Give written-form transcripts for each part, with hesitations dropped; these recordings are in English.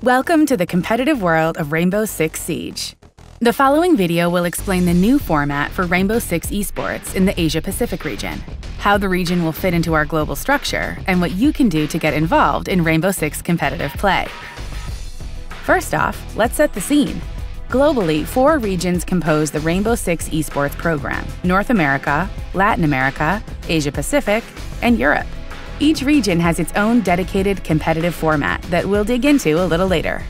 Welcome to the competitive world of Rainbow Six Siege. The following video will explain the new format for Rainbow Six esports in the Asia-Pacific region, how the region will fit into our global structure, and what you can do to get involved in Rainbow Six competitive play. First off, let's set the scene. Globally, 4 regions compose the Rainbow Six esports program: North America, Latin America, Asia-Pacific, and Europe. Each region has its own dedicated competitive format that we'll dig into a little later.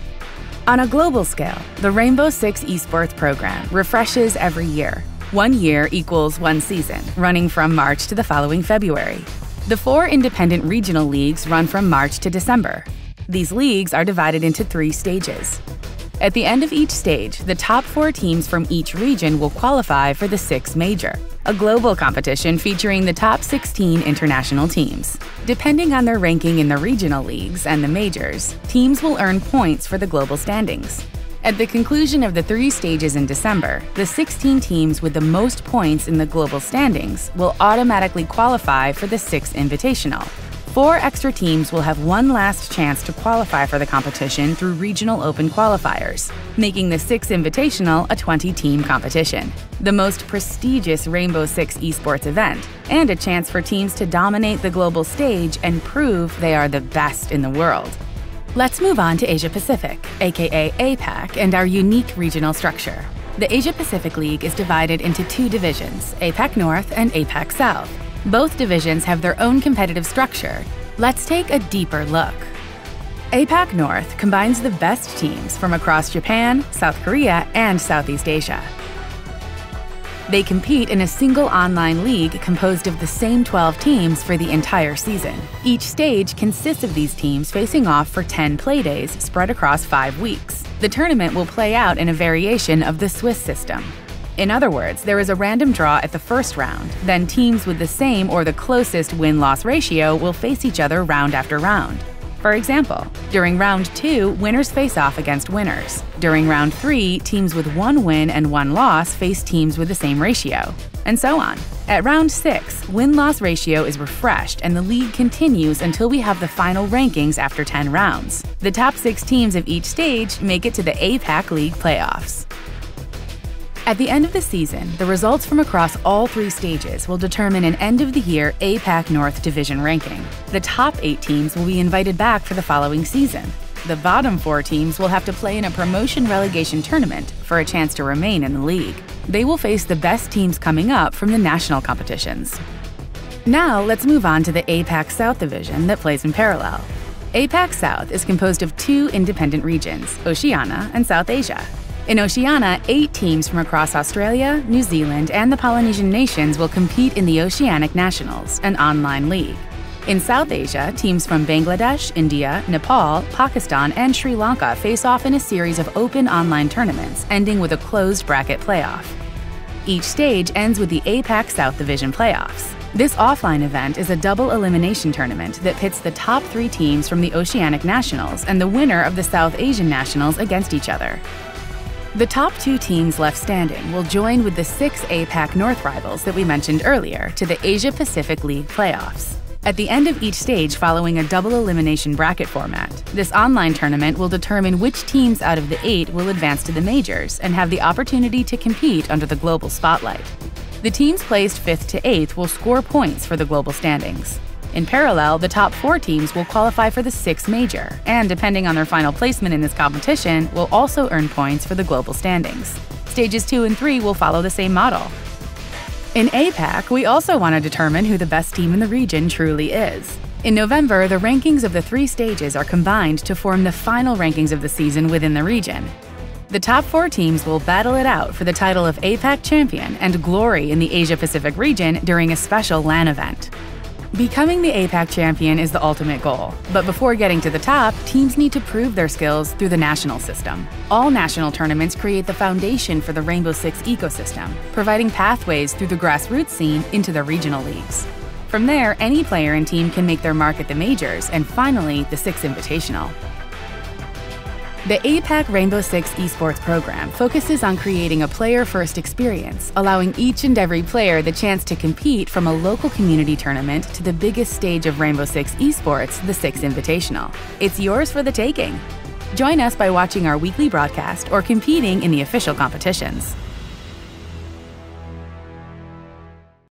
On a global scale, the Rainbow Six esports program refreshes every year. 1 year equals 1 season, running from March to the following February. The 4 independent regional leagues run from March to December. These leagues are divided into 3 stages. At the end of each stage, the top 4 teams from each region will qualify for the Six Major, a global competition featuring the top 16 international teams. Depending on their ranking in the regional leagues and the majors, teams will earn points for the global standings. At the conclusion of the 3 stages in December, the 16 teams with the most points in the global standings will automatically qualify for the Six Invitational. 4 extra teams will have one last chance to qualify for the competition through regional open qualifiers, making the Six Invitational a 20-team competition, the most prestigious Rainbow Six esports event, and a chance for teams to dominate the global stage and prove they are the best in the world. Let's move on to Asia-Pacific, aka Apac, and our unique regional structure. The Asia-Pacific League is divided into 2 divisions, Apac North and Apac South. Both divisions have their own competitive structure. Let's take a deeper look. Apac North combines the best teams from across Japan, South Korea, and Southeast Asia. They compete in a single online league composed of the same 12 teams for the entire season. Each stage consists of these teams facing off for 10 playdays spread across 5 weeks. The tournament will play out in a variation of the Swiss system. In other words, there is a random draw at the first round, then teams with the same or the closest win-loss ratio will face each other round after round. For example, during round 2, winners face off against winners. During round 3, teams with 1 win and 1 loss face teams with the same ratio, and so on. At round 6, win-loss ratio is refreshed and the league continues until we have the final rankings after 10 rounds. The top 6 teams of each stage make it to the Apac League playoffs. At the end of the season, the results from across all 3 stages will determine an end-of-the-year Apac North Division ranking. The top 8 teams will be invited back for the following season. The bottom 4 teams will have to play in a promotion-relegation tournament for a chance to remain in the league. They will face the best teams coming up from the national competitions. Now, let's move on to the Apac South Division that plays in parallel. Apac South is composed of 2 independent regions, Oceania and South Asia. In Oceania, 8 teams from across Australia, New Zealand, and the Polynesian nations will compete in the Oceanic Nationals, an online league. In South Asia, teams from Bangladesh, India, Nepal, Pakistan, and Sri Lanka face off in a series of open online tournaments, ending with a closed bracket playoff. Each stage ends with the Apac South Division playoffs. This offline event is a double elimination tournament that pits the top 3 teams from the Oceanic Nationals and the winner of the South Asian Nationals against each other. The top 2 teams left standing will join with the 6 Apac North rivals that we mentioned earlier to the Asia-Pacific League playoffs. At the end of each stage following a double elimination bracket format, this online tournament will determine which teams out of the 8 will advance to the majors and have the opportunity to compete under the global spotlight. The teams placed 5th to 8th will score points for the global standings. In parallel, the top 4 teams will qualify for the Six Major, and depending on their final placement in this competition, will also earn points for the global standings. Stages 2 and 3 will follow the same model. In Apac, we also want to determine who the best team in the region truly is. In November, the rankings of the 3 stages are combined to form the final rankings of the season within the region. The top 4 teams will battle it out for the title of Apac Champion and glory in the Asia-Pacific region during a special LAN event. Becoming the Apac champion is the ultimate goal, but before getting to the top, teams need to prove their skills through the national system. All national tournaments create the foundation for the Rainbow Six ecosystem, providing pathways through the grassroots scene into the regional leagues. From there, any player and team can make their mark at the majors and finally, the Six Invitational. The Apac Rainbow Six esports program focuses on creating a player-first experience, allowing each and every player the chance to compete from a local community tournament to the biggest stage of Rainbow Six esports, the Six Invitational. It's yours for the taking. Join us by watching our weekly broadcast or competing in the official competitions.